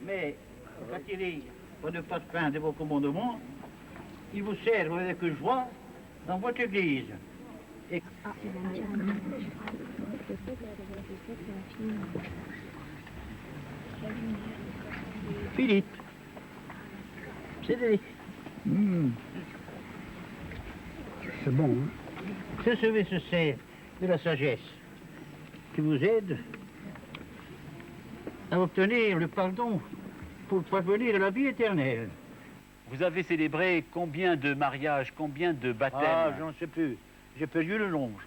Mais quand il est pour ne pas se plaindre de vos commandements, il vous sert avec joie dans votre église. Et... Philippe, Cédric. C'est bon, hein? Ce c'est de la sagesse qui vous aide à obtenir le pardon pour parvenir à la vie éternelle. Vous avez célébré combien de mariages, combien de baptêmes? Ah, j'en sais plus. J'ai perdu le nombre.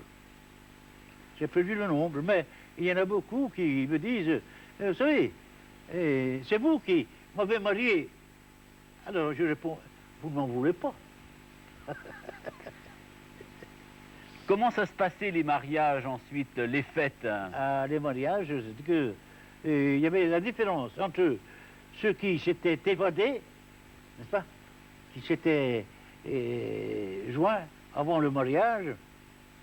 J'ai perdu le nombre, mais il y en a beaucoup qui me disent, vous savez, c'est vous qui m'avez marié. Alors je réponds, vous ne m'en voulez pas. Comment ça se passait les mariages ensuite, les fêtes? Ah, les mariages, c'est que il y avait la différence entre ceux qui s'étaient évadés, n'est-ce pas, qui s'étaient joints avant le mariage,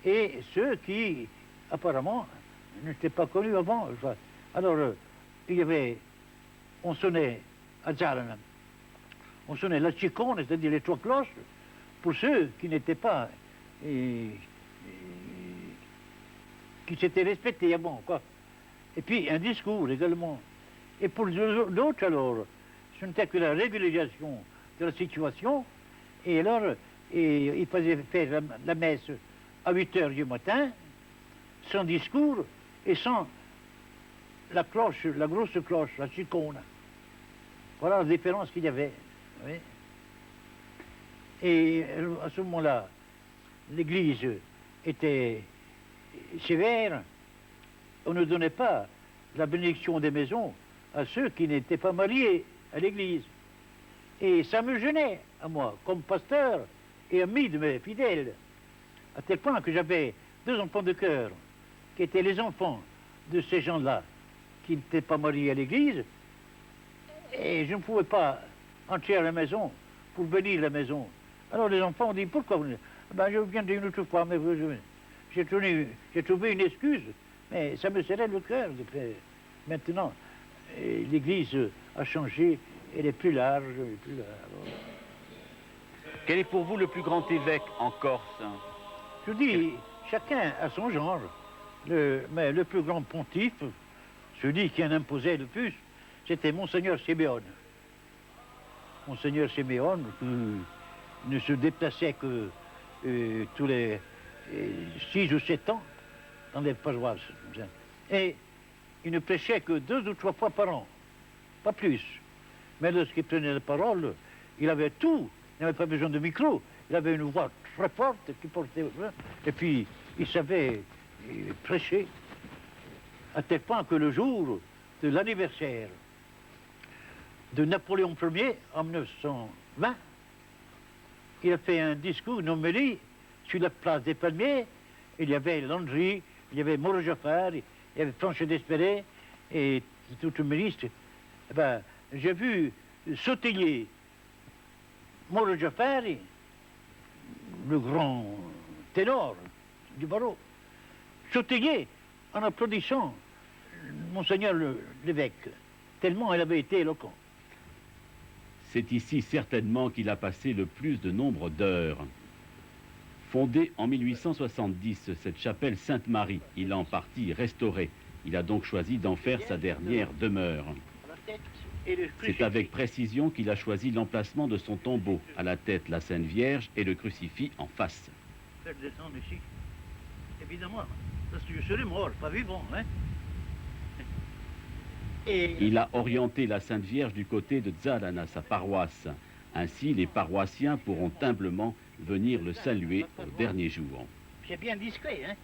et ceux qui, apparemment, n'étaient pas connus avant. Alors, il y avait, on sonnait à Zalana, on sonnait la chicone, c'est-à-dire les 3 cloches, pour ceux qui n'étaient pas, qui s'étaient respectés avant, quoi. Et puis un discours également. Et pour d'autres, alors, ce n'était que la régularisation de la situation. Et alors, il fallait faire la messe à 8 heures du matin, sans discours et sans la cloche, la grosse cloche, la chicone. Voilà la différence qu'il y avait. Oui. Et à ce moment-là, l'Église était sévère. On ne donnait pas la bénédiction des maisons à ceux qui n'étaient pas mariés à l'Église. Et ça me gênait, à moi, comme pasteur et ami de mes fidèles, à tel point que j'avais 2 enfants de cœur, qui étaient les enfants de ces gens-là, qui n'étaient pas mariés à l'Église, et je ne pouvais pas entrer à la maison pour bénir la maison. Alors les enfants ont dit, pourquoi vous... Ben, je viens d'une autre fois, mais j'ai trouvé une excuse, mais ça me serrait le cœur. Maintenant, l'Église a changé, elle est plus large, Quel est pour vous le plus grand évêque en Corse? Je dis, chacun a son genre, mais le plus grand pontife, celui qui en imposait le plus, c'était Monseigneur Siméon. Monseigneur Siméon, qui ne se déplaçait que tous les 6 ou 7 ans dans les paroisses. Et il ne prêchait que 2 ou 3 fois par an, pas plus. Mais lorsqu'il prenait la parole, il avait tout, il n'avait pas besoin de micro, il avait une voix très forte qui portait... Et puis, il savait prêcher, à tel point que le jour de l'anniversaire de Napoléon Ier, en 1920, il a fait un discours, une homélie, sur la place des Palmiers. Il y avait Landry, il y avait Mauro Jaffar, il y avait Franchet d'Espéré, et tout le ministre. Eh ben, j'ai vu sautiller Mauro Jaffar, le grand ténor du barreau, sautiller en applaudissant Monseigneur l'évêque, tellement il avait été éloquent. C'est ici certainement qu'il a passé le plus de nombre d'heures. Fondée en 1870, cette chapelle Sainte-Marie, il l'a en partie restaurée. Il a donc choisi d'en faire sa dernière demeure. C'est avec précision qu'il a choisi l'emplacement de son tombeau, à la tête la Sainte Vierge et le crucifix en face. Faire descendre ici, évidemment, parce que je serais mort, pas vivant, hein. Il a orienté la Sainte Vierge du côté de Zalana, sa paroisse. Ainsi, les paroissiens pourront humblement venir le saluer au dernier jour. C'est bien discret, hein.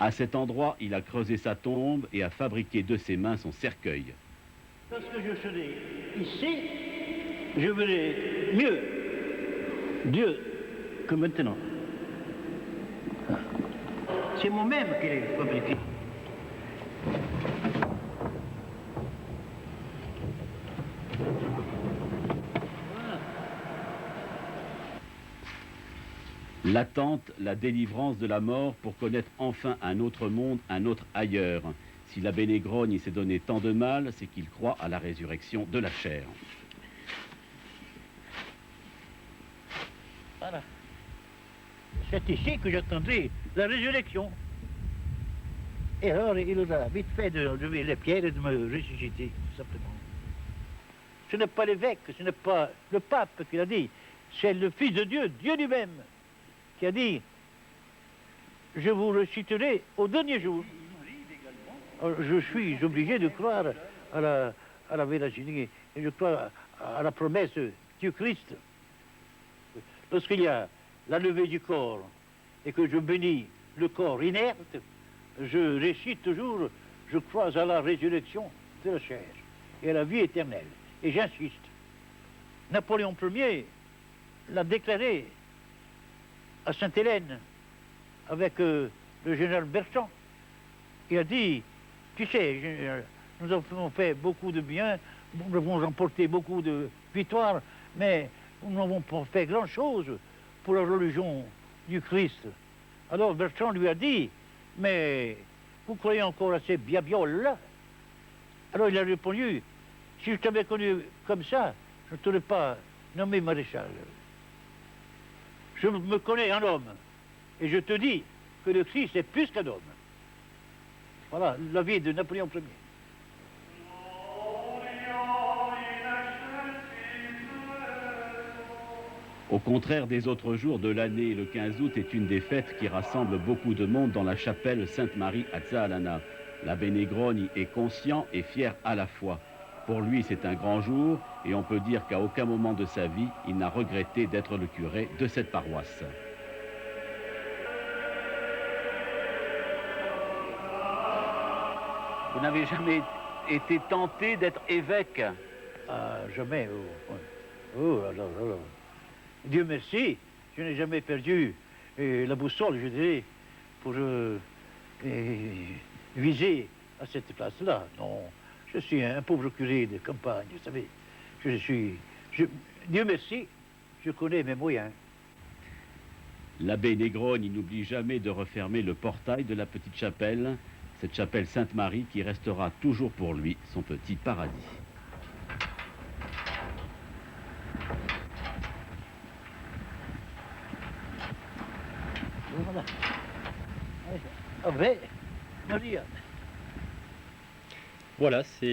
À cet endroit, il a creusé sa tombe et a fabriqué de ses mains son cercueil. Lorsque je serai ici, je verrai mieux Dieu que maintenant. C'est moi-même qui l'ai fabriqué. L'attente, la délivrance de la mort pour connaître enfin un autre monde, un autre ailleurs. Si l'abbé Negroni s'est donné tant de mal, c'est qu'il croit à la résurrection de la chair. Voilà. C'est ici que j'attendrai la résurrection. Et alors, il a vite fait de lever les pierres et de me ressusciter, tout simplement. Ce n'est pas l'évêque, ce n'est pas le pape qui l'a dit, c'est le Fils de Dieu, Dieu lui-même, qui a dit « Je vous ressusciterai au dernier jour ». Je suis obligé de croire à la véracité et je crois à la promesse du Christ. Lorsqu'il y a la levée du corps et que je bénis le corps inerte, je récite toujours, je crois à la résurrection de la chair et à la vie éternelle. Et j'insiste. Napoléon Ier l'a déclaré à Sainte-Hélène avec le général Bertrand. Il a dit, tu sais, nous avons fait beaucoup de bien, nous avons remporté beaucoup de victoires, mais nous n'avons pas fait grand-chose pour la religion du Christ. Alors Bertrand lui a dit, mais vous croyez encore à ces biabioles? Alors il a répondu, si je t'avais connu comme ça, je ne t'aurais pas nommé maréchal. Je me connais un homme, et je te dis que le Christ est plus qu'un homme. Voilà la vie de Napoléon Ier. Au contraire des autres jours de l'année, le 15 août est une des fêtes qui rassemble beaucoup de monde dans la chapelle Sainte-Marie à Zaalana. L'abbé Negroni est conscient et fier à la fois. Pour lui, c'est un grand jour et on peut dire qu'à aucun moment de sa vie, il n'a regretté d'être le curé de cette paroisse. Vous n'avez jamais été tenté d'être évêque? Ah, jamais. Alors. Dieu merci, je n'ai jamais perdu la boussole, je dirais, pour viser à cette place-là. Non, je suis un pauvre curé de campagne, vous savez. Dieu merci, je connais mes moyens. L'abbé Negroni n'oublie jamais de refermer le portail de la petite chapelle, cette chapelle Sainte-Marie qui restera toujours pour lui son petit paradis. Voilà. Ave Maria. Voilà, c'est